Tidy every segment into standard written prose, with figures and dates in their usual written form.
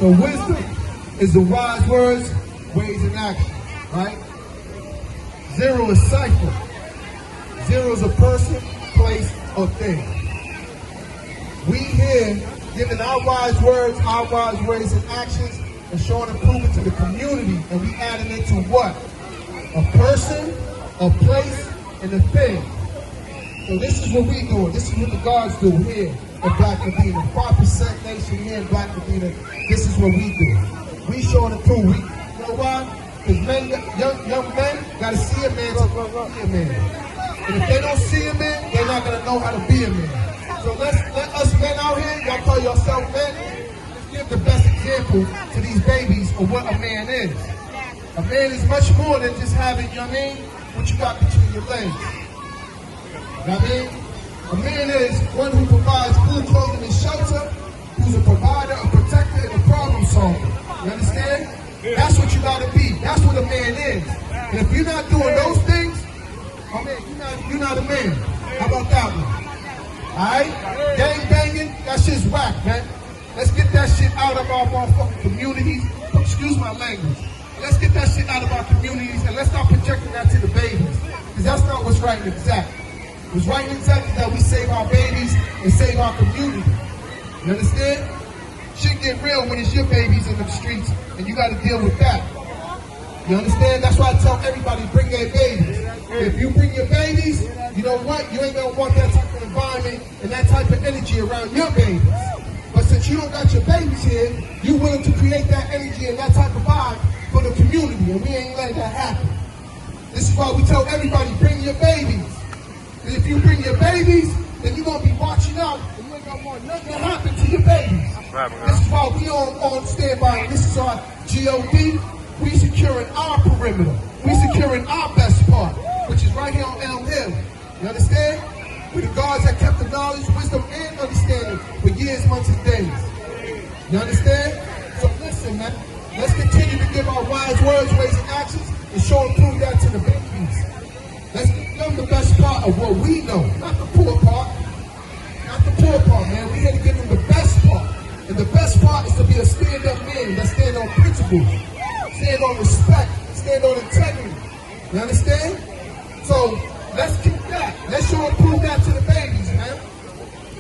So wisdom is the wise words, ways, and actions, right? 0 is cipher. 0 is a person, place, or thing. We here giving our wise words, our wise ways, and actions, and showing improvement to the community, and we adding it to what? A person, a place, and a thing. So this is what we doing. This is what the guards do here in Black Medina. 5% nation here in Black Medina. This is what we do. We showing improvement. You know why? Because men, young men gotta see a man to be a man. And if they don't see a man, they're not gonna know how to be a man. So let us men out here, y'all call yourself men, let's give the best example to these babies of what a man is. A man is much more than just having, you know what I mean, what you got between your legs. You know what I mean? A man is one who provides food, clothing, and shelter, who's a provider, a protector, and a problem solver. You understand? That's what you gotta be. That's what a man is. And if you're not doing those things, oh man, you're not a man. How about that one? Alright? Gang banging, that shit's whack, man. Let's get that shit out of our motherfucking communities. Excuse my language. Let's get that shit out of our communities and let's start projecting that to the babies. Because that's not what's right and exact. What's right and exact is that we save our babies and save our community. You understand? Shit get real when it's your babies in the streets and you gotta deal with that. You understand? That's why I tell everybody, bring their babies. If you bring your babies, you know what? You ain't gonna want that type of environment and that type of energy around your babies. But since you don't got your babies here, you willing to create that energy and that type of vibe for the community, and we ain't letting that happen. This is why we tell everybody, bring your babies. And if you bring your babies, then you're gonna be watching out and you ain't gonna want nothing to happen to your babies. This is why we on standby. This is our GOD. We securing our perimeter. We securing our best part, which is right here on Elm Hill. You understand? We're the guards that kept the knowledge, wisdom, and understanding for years, months, and days. You understand? So listen, man. Let's continue to give our wise words, ways, and actions, and show and prove that to the babies. Let's give them the best part of what we know, not the poor part. Not the poor part, man. We're here to give them the best part. And the best part is to be a stand-up man that stand on principles, stand on respect, stand on integrity. You understand? So let's keep that. Let's show and prove that to the babies, man.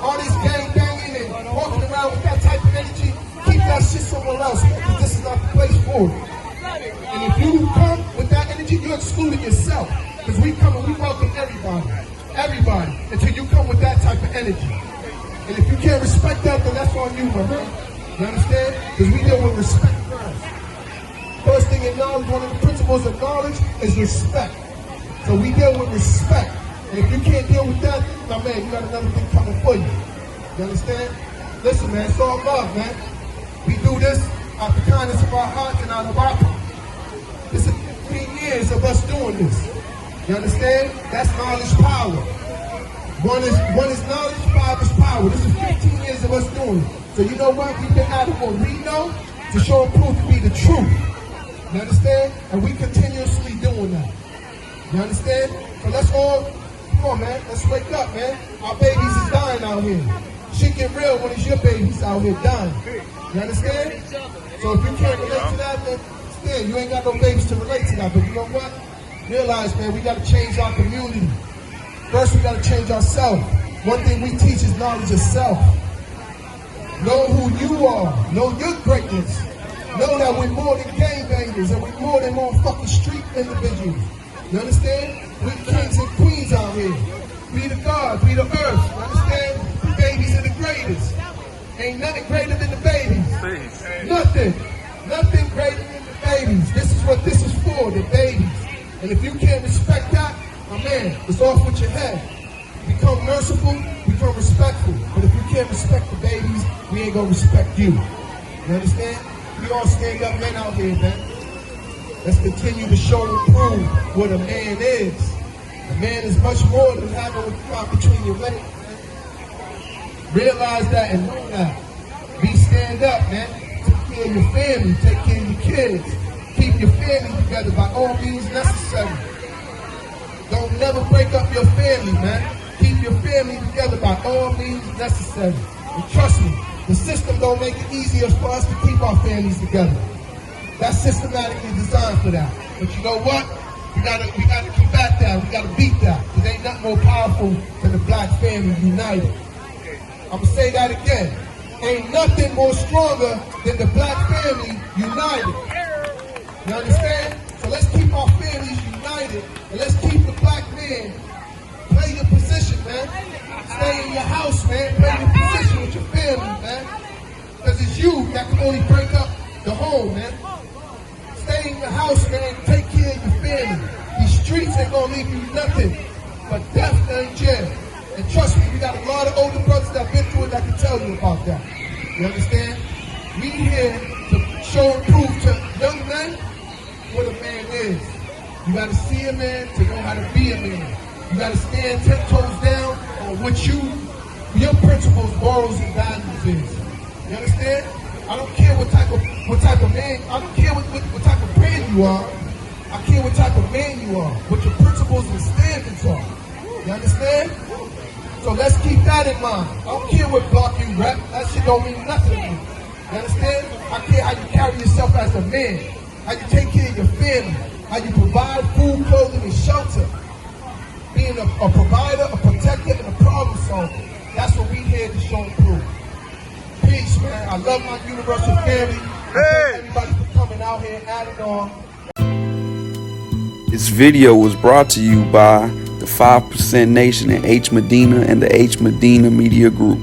All this gang banging and walking around with that type of energy, keep that shit somewhere else, because this is not the place for it. And if you come with that energy, you're excluding yourself. Because we come and we welcome everybody. Everybody. Until you come with that type of energy. And if you can't respect that, then that's on you, my man. You understand? Because we deal with respect first. First thing in knowledge, one of the principles of knowledge is respect. So we deal with respect. And if you can't deal with that, my man, you got another thing coming for you. You understand? Listen, man, it's all love, man. We do this out the kindness of our hearts and out of our hearts. This is 15 years of us doing this. You understand? That's knowledge power. One is knowledge, 5 is power. This is 15 years of us doing it. So you know what? We've been out of what we know to show and prove to be the truth. You understand? And we continuously doing that. You understand? So let's all, come on, man. Let's wake up, man. Our babies is dying out here. Shit get real when it's your babies out here dying. You understand? So if you can't relate to that, then still, you ain't got no babies to relate to that. But you know what? Realize, man, we got to change our community. First, we got to change ourselves. One thing we teach is knowledge of self. Know who you are. Know your greatness. Know that we're more than gangbangers and we're more than motherfucking street individuals. You understand? We're kings and queens out here. We the gods, we the earth. You understand? The babies are the greatest. Ain't nothing greater than the babies. Nothing. Nothing greater than the babies. This is what this is for, the babies. And if you can't respect that, my man, it's off with your head. Become merciful, become respectful. But if you can't respect the babies, we ain't gonna respect you. You understand? We all stand up men out here, man. Let's continue to show and prove what a man is. A man is much more than having what you got between your legs, man. Realize that and know that. Be stand up, man. Take care of your family, take care of your kids. Keep your family together by all means necessary. Don't never break up your family, man. Keep your family together by all means necessary. And trust me, The system don't make it easier for us to keep our families together. That's systematically designed for that. But you know what? We gotta combat that. We gotta beat that. Because ain't nothing more powerful than the black family united. I'm gonna say that again. Ain't nothing more stronger than the black family united. You understand? So let's keep our families united, and let's keep the black man. Play your position, man. Stay in your house, man. Play your position with your family, man. Because it's you that can only break up the home, man. Stay in your house, man. Take care of your family. These streets ain't gonna leave you nothing but death and jail. And trust me, we got a lot of older brothers that have been through it that can tell you about that. You understand? We here to show and prove to young men what a man is. You gotta see a man to know how to be a man. You gotta stand 10 toes down on what your principles, morals, and values is. You understand? I don't care what type of man, I don't care what type of man you are. I care what type of man you are, what your principles and standards are. You understand? So let's keep that in mind. I don't care what block you rep, that shit don't mean nothing to me. You understand? I care how you carry yourself as a man, how you take care of your family, how you provide food, clothing, and shelter. Being a provider, a protector, and a problem solver. That's what we here to show and prove. Peace, man. I love my universal family. Thank everybody for coming out here and adding on. This video was brought to you by the 5% Nation and H. Medina and the H. Medina Media Group.